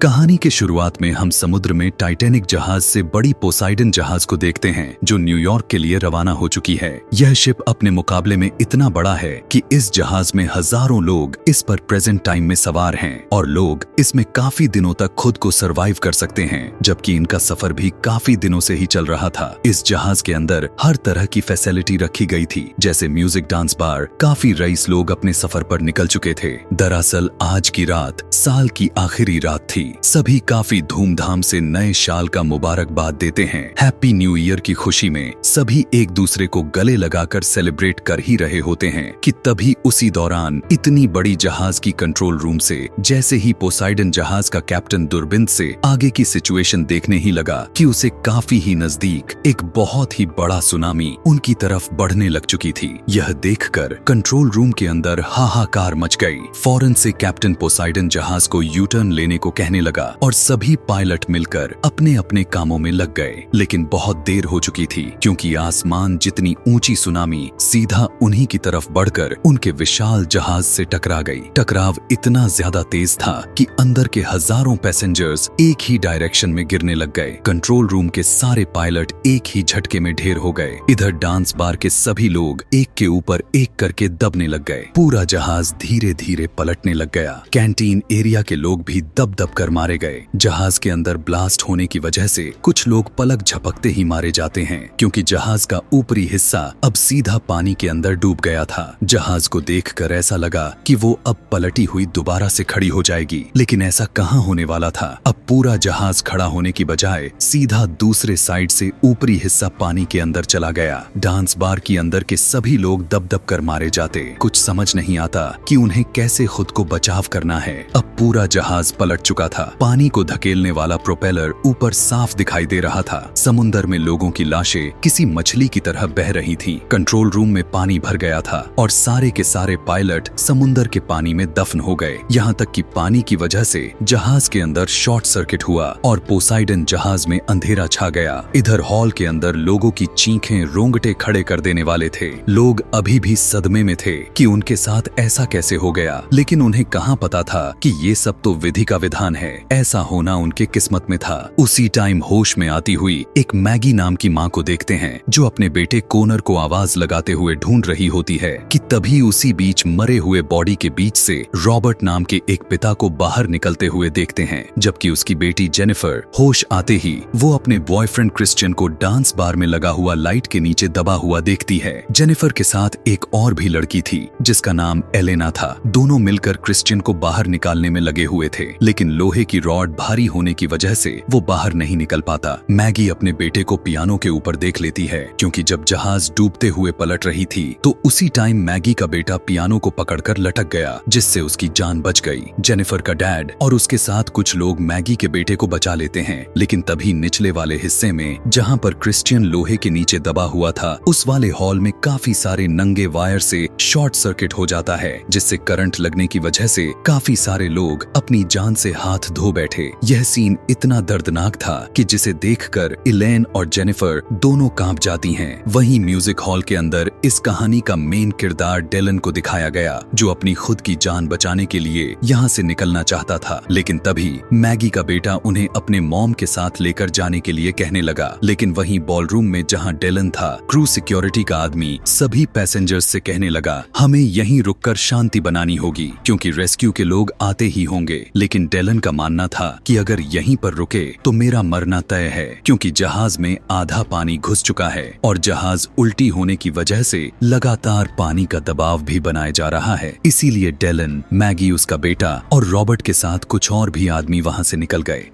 कहानी के शुरुआत में हम समुद्र में टाइटैनिक जहाज से बड़ी पोसाइडन जहाज को देखते हैं जो न्यूयॉर्क के लिए रवाना हो चुकी है। यह शिप अपने मुकाबले में इतना बड़ा है कि इस जहाज में हजारों लोग इस पर प्रेजेंट टाइम में सवार हैं और लोग इसमें काफी दिनों तक खुद को सरवाइव कर सकते हैं, जबकि इनका सफर भी काफी दिनों से ही चल रहा था। इस जहाज के अंदर हर तरह की फैसिलिटी रखी गई थी, जैसे म्यूजिक, डांस बार। काफी रईस लोग अपने सफर पर निकल चुके थे। दरअसल आज की रात साल की आखिरी रात थी। सभी काफी धूमधाम से नए साल का मुबारकबाद देते हैं। हैप्पी न्यू ईयर की खुशी में सभी एक दूसरे को गले लगाकर सेलिब्रेट कर ही रहे होते हैं कि तभी उसी दौरान इतनी बड़ी जहाज की कंट्रोल रूम से जैसे ही पोसाइडन जहाज का कैप्टन दूरबीन से आगे की सिचुएशन देखने ही लगा कि उसे काफी ही नजदीक एक बहुत ही बड़ा सुनामी उनकी तरफ बढ़ने लग चुकी थी। यह देखकर कंट्रोल रूम के अंदर हाहाकार मच गई। फौरन से कैप्टन पोसाइडन जहाज को यू टर्न लेने को कहने लगा और सभी पायलट मिलकर अपने अपने कामों में लग गए। लेकिन बहुत देर हो चुकी थी, क्योंकि आसमान जितनी ऊंची सुनामी सीधा उन्हीं की तरफ बढ़कर उनके विशाल जहाज से टकरा गई। टकराव इतना ज्यादा तेज था कि अंदर के हजारों पैसेंजर्स एक ही डायरेक्शन में गिरने लग गए। कंट्रोल रूम के सारे पायलट एक ही झटके में ढेर हो गए। इधर डांस बार के सभी लोग एक के ऊपर एक करके दबने लग गए। पूरा जहाज धीरे धीरे पलटने लग गया। कैंटीन एरिया के लोग भी दब दब कर मारे गए। जहाज के अंदर ब्लास्ट होने की वजह से कुछ लोग पलक झपकते ही मारे जाते हैं, क्योंकि जहाज का ऊपरी हिस्सा अब सीधा पानी के अंदर डूब गया था। जहाज को देखकर ऐसा लगा कि वो अब पलटी हुई दोबारा से खड़ी हो जाएगी, लेकिन ऐसा कहाँ होने वाला था। अब पूरा जहाज खड़ा होने की बजाय सीधा दूसरे साइड से ऊपरी हिस्सा पानी के अंदर चला गया। डांस बार के अंदर के सभी लोग दब दब कर मारे जाते। कुछ समझ नहीं आता कि उन्हें कैसे खुद को बचाव करना है। अब पूरा जहाज पलट चुका था। पानी को धकेलने वाला प्रोपेलर ऊपर साफ दिखाई दे रहा था। समुद्र में लोगों की लाशें किसी मछली की तरह बह रही थीं। कंट्रोल रूम में पानी भर गया था और सारे के सारे पायलट समुद्र के पानी में दफन हो गए। यहाँ तक कि पानी की वजह से जहाज के अंदर शॉर्ट सर्किट हुआ और पोसाइडन जहाज में अंधेरा छा गया। इधर हॉल के अंदर लोगों की चीखें रोंगटे खड़े कर देने वाले थे। लोग अभी भी सदमे में थे कि उनके साथ ऐसा कैसे हो गया, लेकिन उन्हें कहाँ पता था कि ये सब तो विधि का विधान है। ऐसा होना उनके किस्मत में था। उसी टाइम होश में आती हुई एक मैगी नाम की माँ को देखते हैं, जो अपने बेटे कोनर को आवाज लगाते हुए ढूंढ रही होती है कि तभी उसी बीच मरे हुए बॉडी के बीच से रॉबर्ट नाम के एक पिता को बाहर निकलते हुए देखते हैं, जबकि उसकी बेटी जेनिफर होश आते ही वो अपने बॉयफ्रेंड क्रिश्चियन को डांस बार में लगा हुआ लाइट के नीचे दबा हुआ देखती है। जेनिफर के साथ एक और भी लड़की थी जिसका नाम एलेना था। दोनों मिलकर क्रिश्चियन को बाहर निकालने में लगे हुए थे, लेकिन लोहे की रॉड भारी होने की वजह से वो बाहर नहीं निकल पाता। मैगी अपने बेटे को पियानो के ऊपर देख लेती है, क्योंकि जब जहाज डूबते हुए पलट रही थी तो उसी टाइम मैगी का बेटा पियानो को पकड़कर लटक गया, जिससे उसकी जान बच गई। जेनिफर का डैड और उसके साथ कुछ लोग मैगी के बेटे को बचा लेते हैं, लेकिन तभी निचले वाले हिस्से में जहां पर क्रिश्चियन लोहे के नीचे दबा हुआ था, उस वाले हॉल में काफी सारे नंगे वायर से शॉर्ट सर्किट हो जाता है, जिससे करंट लगने की वजह से काफी सारे लोग अपनी जान से हाथ धो बैठे। यह सीन इतना दर्दनाक था कि जिसे देखकर इलेन और जेनिफर दोनों कांप जाती हैं। वहीं म्यूजिक हॉल के अंदर इस कहानी का मेन किरदार डेलन को दिखाया गया, जो अपनी खुद की जान बचाने के लिए यहाँ से निकलना चाहता था। लेकिन तभी मैगी का बेटा उन्हें अपने मॉम के साथ लेकर जाने के लिए कहने लगा। लेकिन वहीं बॉलरूम में जहाँ डेलन था, क्रू सिक्योरिटी का आदमी सभी पैसेंजर्स से कहने लगा, हमें यहीं रुककर शांति बनानी होगी, क्योंकि रेस्क्यू के लोग आते ही होंगे। लेकिन डेलन का मानना था कि अगर यहीं पर रुके तो मेरा मरना तय है, क्योंकि जहाज में आधा पानी घुस चुका है और जहाज उल्टी होने की वजह से लगातार पानी का दबाव भी बनाया जा रहा है। इसीलिए डेलन, मैगी, उसका बेटा और रॉबर्ट के साथ कुछ और भी आदमी वहां से निकल गए।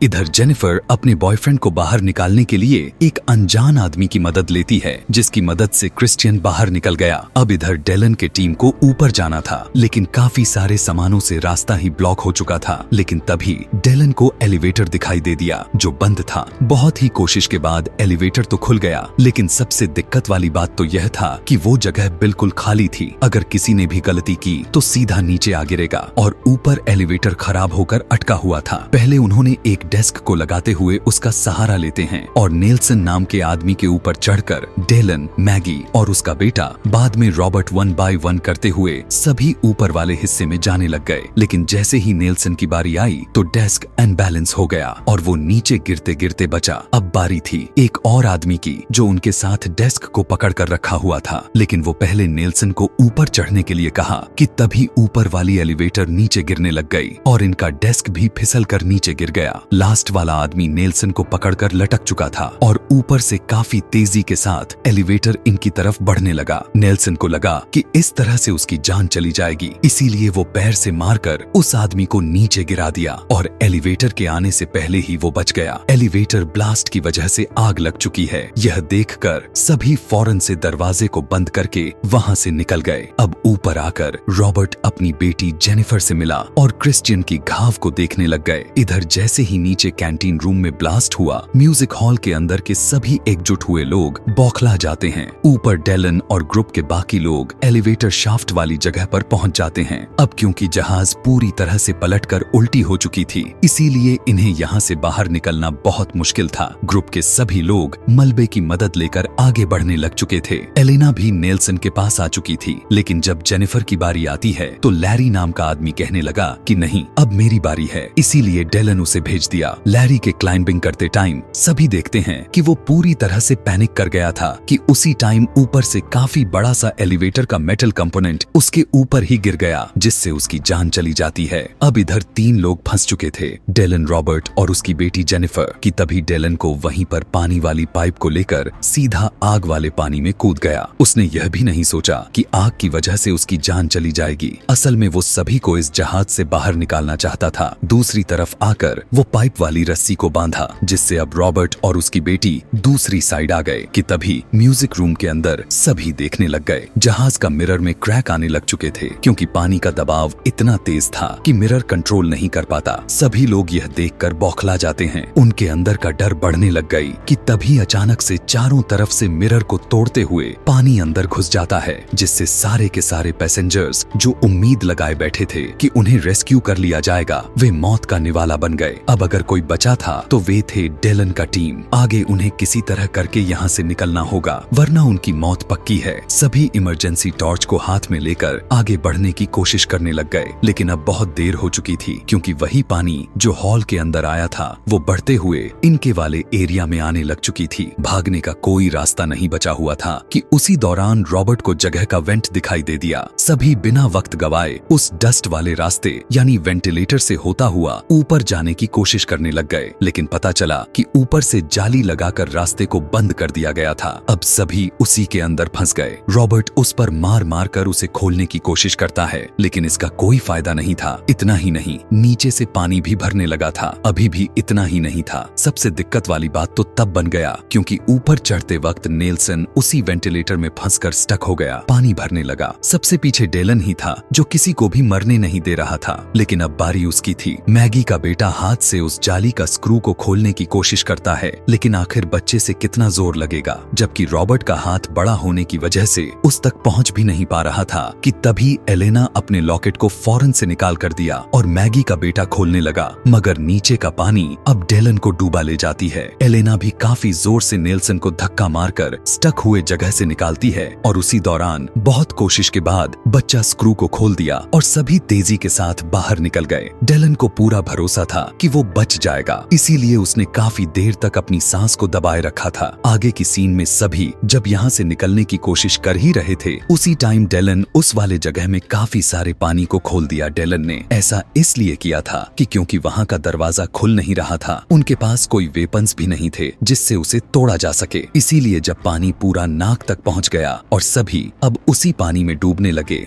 इधर जेनिफर अपने बॉयफ्रेंड को बाहर निकालने के लिए एक अनजान आदमी की मदद लेती है, जिसकी मदद से क्रिश्चियन बाहर निकल गया। अब इधर डेलन के टीम को ऊपर जाना था, लेकिन काफी सारे सामानों से रास्ता ही ब्लॉक हो चुका था। लेकिन तभी डेलन को एलिवेटर दिखाई दे दिया, जो बंद था। बहुत ही कोशिश के बाद एलिवेटर तो खुल गया, लेकिन सबसे दिक्कत वाली बात तो यह था कि वो जगह बिल्कुल खाली थी। अगर किसी ने भी गलती की तो सीधा नीचे आ गिरेगा। और ऊपर एलिवेटर खराब होकर अटका हुआ था। पहले उन्होंने एक डेस्क को लगाते हुए उसका सहारा लेते हैं और नेल्सन नाम के आदमी के ऊपर चढ़कर डेलन, मैगी और उसका बेटा, बाद में रॉबर्ट 1 बाय 1 करते हुए सभी ऊपर वाले हिस्से में जाने लग गए। लेकिन जैसे ही नेल्सन की बारी आई तो डेस्क अनबैलेंस हो गया और वो नीचे गिरते गिरते बचा। अब बारी थी एक और आदमी की जो उनके साथ डेस्क को पकड़ कर रखा हुआ था, लेकिन वो पहले नेल्सन को ऊपर चढ़ने के लिए कहा कि तभी ऊपर वाली एलिवेटर नीचे गिरने लग गई और इनका डेस्क भी फिसल कर नीचे गिर गया। लास्ट वाला आदमी नेल्सन को पकड़कर लटक चुका था और ऊपर से काफी तेजी के साथ एलिवेटर इनकी तरफ बढ़ने लगा। नेल्सन को लगा कि इस तरह से उसकी जान चली जाएगी, इसीलिए वो पैर से मारकर उस आदमी को नीचे गिरा दिया और एलिवेटर के आने से पहले ही वो बच गया। एलिवेटर ब्लास्ट की वजह से आग लग चुकी है। यह देखकर सभी फौरन से दरवाजे को बंद करके वहां से निकल गए। अब ऊपर आकर रॉबर्ट अपनी बेटी जेनिफर से मिला और क्रिश्चियन की घाव को देखने लग गए। इधर जैसे ही नीचे कैंटीन रूम में ब्लास्ट हुआ, म्यूजिक हॉल के अंदर के सभी एकजुट हुए लोग बौखला जाते हैं। ऊपर डेलन और ग्रुप के बाकी लोग एलिवेटर शाफ्ट वाली जगह पर पहुंच जाते हैं। अब क्योंकि जहाज पूरी तरह से पलटकर उल्टी हो चुकी थी, इसीलिए इन्हें यहाँ से बाहर निकलना बहुत मुश्किल था। ग्रुप के सभी लोग मलबे की मदद लेकर आगे बढ़ने लग चुके थे। एलेना भी नेल्सन के पास आ चुकी थी, लेकिन जब जेनिफर की बारी आती है तो लैरी नाम का आदमी कहने लगा कि नहीं, अब मेरी बारी है, इसीलिए डेलन उसे भेज दिया। लैरी के क्लाइंबिंग करते टाइम सभी देखते हैं कि वो पूरी तरह से पैनिक कर गया था कि उसी टाइम ऊपर से काफी बड़ा सा एलिवेटर का मेटल कंपोनेंट उसके ऊपर ही गिर गया, जिससे उसकी जान चली जाती है। अब इधर 3 लोग फंस चुके थे, डेलन, रॉबर्ट और उसकी बेटी जेनिफर, कि तभी डेलन को वहीं पर पानी वाली पाइप को लेकर सीधा आग वाले पानी में कूद गया। उसने यह भी नहीं सोचा कि आग की वजह से उसकी जान चली जाएगी। असल में वो सभी को इस जहाज से बाहर निकालना चाहता था। दूसरी तरफ आकर वो पाइप वाली रस्सी को बांधा, जिससे अब रॉबर्ट और उसकी बेटी दूसरी साइड आ गए कि तभी म्यूजिक रूम के अंदर सभी देखने लग गए। जहाज का मिरर में क्रैक आने लग चुके थे क्योंकि पानी का दबाव इतना तेज था कि मिरर कंट्रोल नहीं कर पाता। सभी लोग यह देखकर बौखला जाते हैं। उनके अंदर का डर बढ़ने लग गई कि तभी अचानक से चारों तरफ से मिरर को तोड़ते हुए पानी अंदर घुस जाता है, जिससे सारे के सारे पैसेंजर्स जो उम्मीद लगाए बैठे थे कि उन्हें रेस्क्यू कर लिया जाएगा, वे मौत का निवाला बन गए। अब अगर कोई बचा था तो वे थे डेलन का टीम। आगे उन्हें किसी तरह करके यहाँ से निकलना होगा, वरना उनकी मौत पक्की है। सभी इमरजेंसी टॉर्च को हाथ में लेकर आगे बढ़ने की कोशिश करने लग गए, लेकिन अब बहुत देर हो चुकी थी क्योंकि वही पानी जो हॉल के अंदर आया था वो बढ़ते हुए इनके वाले एरिया में आने लग चुकी थी। भागने का कोई रास्ता नहीं बचा हुआ था कि उसी दौरान रॉबर्ट को जगह का वेंट दिखाई दे दिया। सभी बिना वक्त गवाए उस डस्ट वाले रास्ते यानी वेंटिलेटर से होता हुआ ऊपर जाने की कोशिश करने लग गए, लेकिन पता चला कि ऊपर से जाली लगाकर रास्ते को बंद कर दिया गया था। अब सभी उसी के अंदर फंस गए। रॉबर्ट उस पर मार मार कर उसे खोलने की कोशिश करता है, लेकिन इसका कोई फायदा नहीं था। इतना ही नहीं, नीचे से पानी भी भरने लगा था। अभी भी इतना ही नहीं था, सबसे दिक्कत वाली बात तो तब बन गया क्योंकि ऊपर चढ़ते वक्त नेल्सन उसी वेंटिलेटर में फंसकर स्टक हो गया। पानी भरने लगा। सबसे पीछे डेलन ही था जो किसी को भी मरने नहीं दे रहा था, लेकिन अब बारी उसकी थी। मैगी का बेटा हाथ से उस जाली का स्क्रू को खोलने की कोशिश करता है, लेकिन आखिर बच्चे से कितना जोर लगेगा, जबकि रॉबर्ट का हाथ बड़ा होने की वजह से उस तक पहुंच भी नहीं पा रहा था कि तभी एलेना अपने लॉकेट को फौरन से निकाल कर दिया और मैगी का बेटा खोलने लगा, मगर नीचे का पानी अब डेलन को डूबा ले जाती है। एलेना भी काफी जोर से नेल्सन को धक्का मारकर स्टक हुए जगह से निकालती है और उसी दौरान बहुत कोशिश के बाद बच्चा स्क्रू को खोल दिया और सभी तेजी के साथ बाहर निकल गए। डेलन को पूरा भरोसा था कि वो बच जाएगा, इसीलिए उसने काफी देर तक अपनी सांस को दबाए रखा था। आगे की सीन में सभी जब यहाँ से निकलने की कोशिश कर ही रहे थे, उसी टाइम डेलन उस वाले जगह में काफी सारे पानी को खोल दिया। डेलन ने ऐसा इसलिए किया था कि क्योंकि वहाँ का दरवाजा खुल नहीं रहा था, उनके पास कोई वेपन्स भी नहीं थे जिससे उसे तोड़ा जा सके। इसीलिए जब पानी पूरा नाक तक पहुँच गया और सभी अब उसी पानी में डूबने लगे,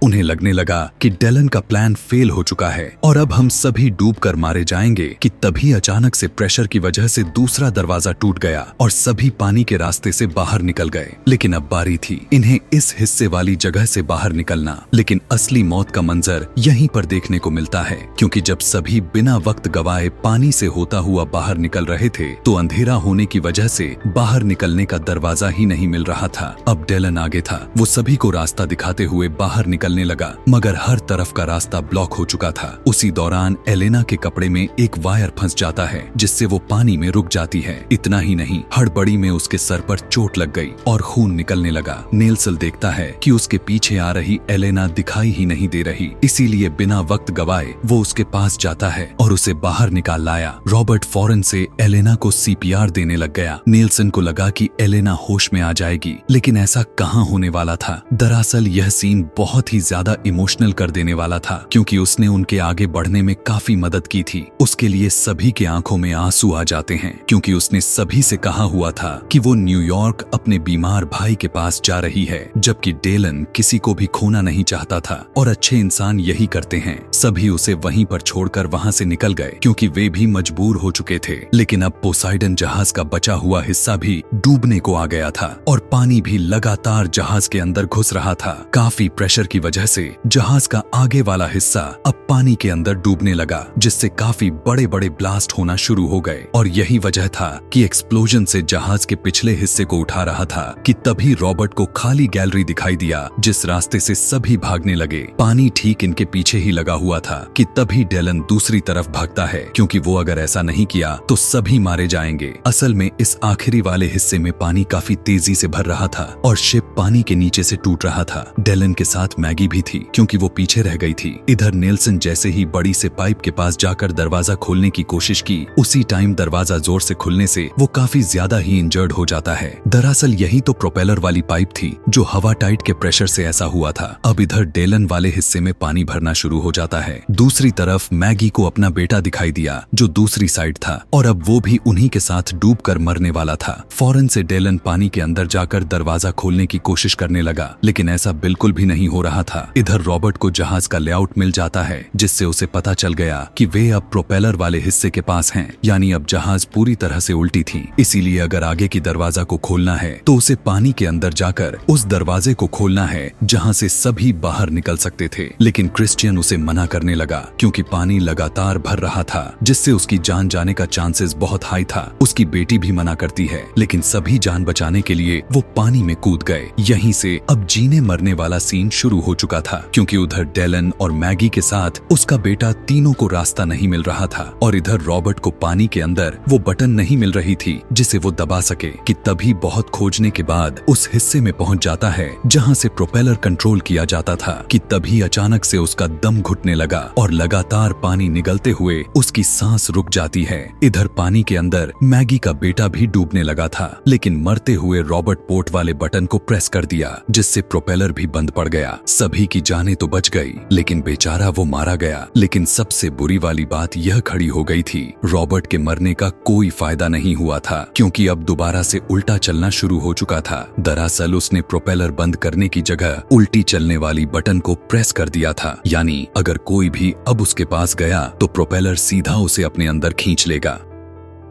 उन्हें लगने लगा कि डेलन का प्लान फेल हो चुका है और अब हम सभी डूबकर मारे जाएंगे कि तभी अचानक से प्रेशर की वजह से दूसरा दरवाजा टूट गया और सभी पानी के रास्ते से बाहर निकल गए। लेकिन अब बारी थी इन्हें इस हिस्से वाली जगह से बाहर निकलना। लेकिन असली मौत का मंजर यहीं पर देखने को मिलता है, क्योंकि जब सभी बिना वक्त गवाए पानी से होता हुआ बाहर निकल रहे थे तो अंधेरा होने की वजह से बाहर निकलने का दरवाजा ही नहीं मिल रहा था। अब डेलन आगे था, वो सभी को रास्ता दिखाते हुए बाहर निकल निकलने लगा, मगर हर तरफ का रास्ता ब्लॉक हो चुका था। उसी दौरान एलेना के कपड़े में एक वायर फंस जाता है, जिससे वो पानी में रुक जाती है। इतना ही नहीं, हड़बड़ी में उसके सर पर चोट लग गई और खून निकलने लगा। नेल्सन देखता है कि उसके पीछे आ रही एलेना दिखाई ही नहीं दे रही, इसीलिए बिना वक्त गवाए वो उसके पास जाता है और उसे बाहर निकाल लाया। रॉबर्ट फौरन से एलेना को सीपीआर देने लग गया। नेल्सन को लगा कि एलेना होश में आ जाएगी, लेकिन ऐसा कहां होने वाला था। दरअसल यह सीन बहुत ही ज्यादा इमोशनल कर देने वाला था, क्योंकि उसने उनके आगे बढ़ने में काफी मदद की थी। उसके लिए सभी के आंखों में आंसू आ जाते हैं, क्योंकि उसने सभी से कहा हुआ था कि वो न्यूयॉर्क अपने बीमार भाई के पास जा रही है, जबकि डेलन किसी को भी खोना नहीं चाहता था और अच्छे इंसान यही करते हैं। सभी उसे वहीं पर छोड़कर वहां से निकल गए, क्योंकि वे भी मजबूर हो चुके थे। लेकिन अब पोसाइडन जहाज का बचा हुआ हिस्सा भी डूबने को आ गया था और पानी भी लगातार जहाज के अंदर घुस रहा था। काफी प्रेशर की वजह से जहाज का आगे वाला हिस्सा अब पानी के अंदर डूबने लगा, जिससे काफी बड़े बड़े ब्लास्ट होना शुरू हो गए। और यही वजह था कि एक्सप्लोजन से जहाज के पिछले हिस्से को उठा रहा था कि तभी रॉबर्ट को खाली गैलरी दिखाई दिया, जिस रास्ते से सभी भागने लगे। पानी ठीक इनके पीछे ही लगा हुआ था कि तभी डेलन दूसरी तरफ भागता है, क्योंकि वो अगर ऐसा नहीं किया तो सभी मारे जाएंगे। असल में इस आखिरी वाले हिस्से में पानी काफी तेजी से भर रहा था और शिप पानी के नीचे से टूट रहा था। डेलन के साथ मैगी भी थी, क्योंकि वो पीछे रह गई थी। इधर नेल्सन जैसे ही बड़ी से पाइप के पास जाकर दरवाजा खोलने की कोशिश की, उसी टाइम दरवाजा जोर से खुलने से वो काफी ज्यादा ही इंजर्ड हो जाता है। दरअसल यही तो प्रोपेलर वाली पाइप थी जो हवा टाइट के प्रेशर से ऐसा हुआ था। अब इधर डेलन वाले हिस्से में पानी भरना शुरू हो जाता है। दूसरी तरफ मैगी को अपना बेटा दिखाई दिया, जो दूसरी साइड था, और अब वो भी उन्हीं के साथ डूबकर मरने वाला था। फौरन से डेलन पानी के अंदर जाकर दरवाजा खोलने की कोशिश करने लगा, लेकिन ऐसा बिल्कुल भी नहीं हो रहा था। इधर रॉबर्ट को जहाज का लेआउट मिल जाता है, जिससे उसे पता चल गया कि वे अब प्रोपेलर वाले हिस्से के पास हैं, यानी अब जहाज पूरी तरह से उल्टी थी। इसीलिए अगर आगे की दरवाजा को खोलना है तो उसे पानी के अंदर जाकर उस दरवाजे को खोलना है जहां से सभी बाहर निकल सकते थे। लेकिन क्रिश्चियन उसे मना करने लगा, क्योंकि पानी लगातार भर रहा था, जिससे उसकी जान जाने का चांसेस बहुत हाई था। उसकी बेटी भी मना करती है, लेकिन सभी जान बचाने के लिए वो पानी में कूद गए। यहीं से अब जीने मरने वाला सीन शुरू हो चुका था, क्योंकि उधर डेलन और मैगी के साथ उसका बेटा, तीनों को रास्ता नहीं मिल रहा था और इधर रॉबर्ट को पानी के अंदर वो बटन नहीं मिल रही थी जिसे वो दबा सके। कि तभी बहुत खोजने के बाद उस हिस्से में पहुंच जाता है जहां से प्रोपेलर कंट्रोल किया जाता था। कि तभी अचानक से उसका दम घुटने लगा और लगातार पानी निगलते हुए उसकी सांस रुक जाती है। इधर पानी के अंदर मैगी का बेटा भी डूबने लगा था, लेकिन मरते हुए रॉबर्ट पोर्ट वाले बटन को प्रेस कर दिया, जिससे प्रोपेलर भी बंद पड़ गया। सभी की जानें तो बच गई, लेकिन बेचारा वो मारा गया। लेकिन सबसे बुरी वाली बात यह खड़ी हो गई थी, रॉबर्ट के मरने का कोई फायदा नहीं हुआ था, क्योंकि अब दोबारा से उल्टा चलना शुरू हो चुका था। दरअसल उसने प्रोपेलर बंद करने की जगह उल्टी चलने वाली बटन को प्रेस कर दिया था, यानी अगर कोई भी अब उसके पास गया तो प्रोपेलर सीधा उसे अपने अंदर खींच लेगा।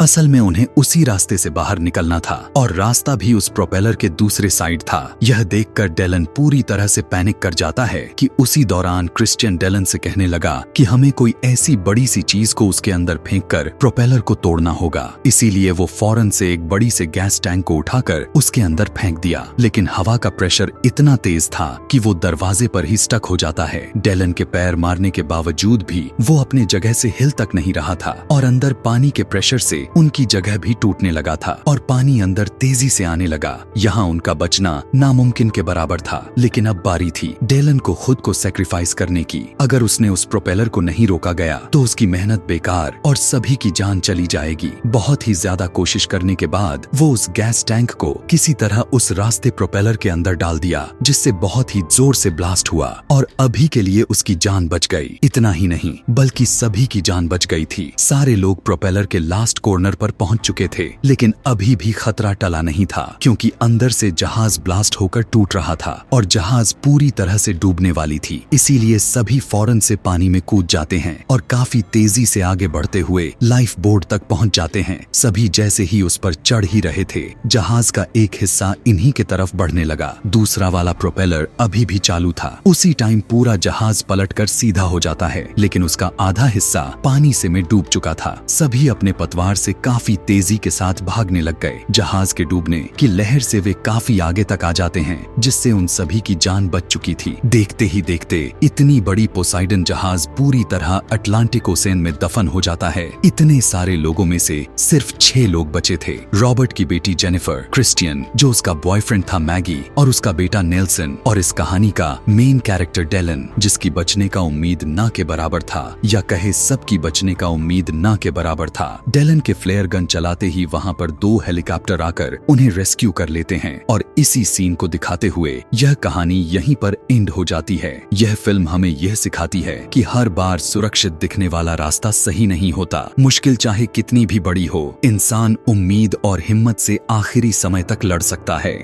असल में उन्हें उसी रास्ते से बाहर निकलना था और रास्ता भी उस प्रोपेलर के दूसरे साइड था। यह देखकर डेलन पूरी तरह से पैनिक कर जाता है कि उसी दौरान क्रिश्चियन डेलन से कहने लगा कि हमें कोई ऐसी बड़ी सी चीज को उसके अंदर फेंककर प्रोपेलर को तोड़ना होगा। इसीलिए वो फौरन से एक बड़ी से गैस टैंक को उठाकर उसके अंदर फेंक दिया, लेकिन हवा का प्रेशर इतना तेज था कि वो दरवाजे पर ही स्टक हो जाता है। डेलन के पैर मारने के बावजूद भी वो अपने जगह से हिल तक नहीं रहा था और अंदर पानी के प्रेशर से उनकी जगह भी टूटने लगा था और पानी अंदर तेजी से आने लगा। यहाँ उनका बचना नामुमकिन के बराबर था, लेकिन अब बारी थी डेलन को खुद को सैक्रिफाइस करने की। अगर उसने उस प्रोपेलर को नहीं रोका गया तो उसकी मेहनत बेकार और सभी की जान चली जाएगी। बहुत ही ज्यादा कोशिश करने के बाद वो उस गैस टैंक को किसी तरह उस रास्ते प्रोपेलर के अंदर डाल दिया, जिससे बहुत ही जोर से ब्लास्ट हुआ और अभी के लिए उसकी जान बच गई। इतना ही नहीं, बल्कि सभी की जान बच गई थी। सारे लोग प्रोपेलर के लास्ट कॉर्नर पर पहुंच चुके थे, लेकिन अभी भी खतरा टला नहीं था, क्योंकि अंदर से जहाज ब्लास्ट होकर टूट रहा था और जहाज पूरी तरह से डूबने वाली थी। इसीलिए सभी फौरन से पानी में कूद जाते हैं और काफी तेजी से आगे बढ़ते हुए लाइफ बोट तक पहुंच जाते हैं। सभी जैसे ही उस पर चढ़ ही रहे थे, जहाज का एक हिस्सा इन्हीं के तरफ बढ़ने लगा। दूसरा वाला प्रोपेलर अभी भी चालू था। उसी टाइम पूरा जहाज पलटकर सीधा हो जाता है, लेकिन उसका आधा हिस्सा पानी से में डूब चुका था। सभी अपने पतवार से काफी तेजी के साथ भागने लग गए। जहाज के डूबने की लहर से वे काफी आगे तक आ जाते हैं, जिससे उन सभी की जान बच चुकी थी। देखते ही देखते इतनी बड़ी पोसाइडन जहाज पूरी तरह अटलांटिक ओशन में दफन हो जाता है। इतने सारे लोगों में से सिर्फ 6 लोग बचे थे। रॉबर्ट की बेटी जेनिफर, क्रिस्टियन जो उसका बॉयफ्रेंड था मैगी, और उसका बेटा नेल्सन, और इस कहानी का मेन कैरेक्टर डेलन, जिसकी बचने का उम्मीद ना के बराबर था, या कहे सबकी बचने का उम्मीद ना के बराबर था। डेलन के फ्लेयर गन चलाते ही वहां पर 2 हेलीकॉप्टर आकर उन्हें रेस्क्यू कर लेते हैं, और इसी सीन को दिखाते हुए यह कहानी यहीं पर एंड हो जाती है। यह फिल्म हमें यह सिखाती है कि हर बार सुरक्षित दिखने वाला रास्ता सही नहीं होता। मुश्किल चाहे कितनी भी बड़ी हो, इंसान उम्मीद और हिम्मत से आखिरी समय तक लड़ सकता है।